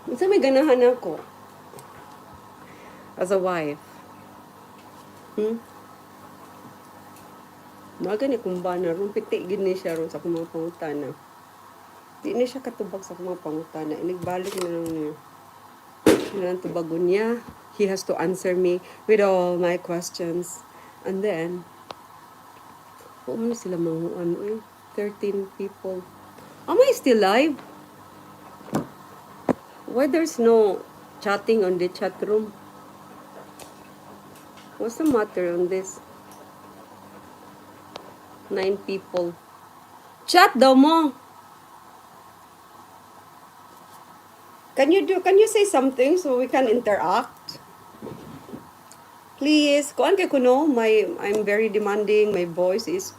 Minsan may ganahan ako as a wife. Magani kung ba na ron, piti gini siya ron sa akong mga pangutana. Di na siya katubag sa akong mga pangutana. Inagbalik na lang niya. Kailangan tubagon niya. He has to answer me with all my questions. And then, ano sila mga ano eh, 13 people. Am I still live? Why there's no chatting on the chat room? What's the matter on this? 9 people. Chat daw mo. Can you say something so we can interact? Please, kuan kay kuno, I'm very demanding, my voice is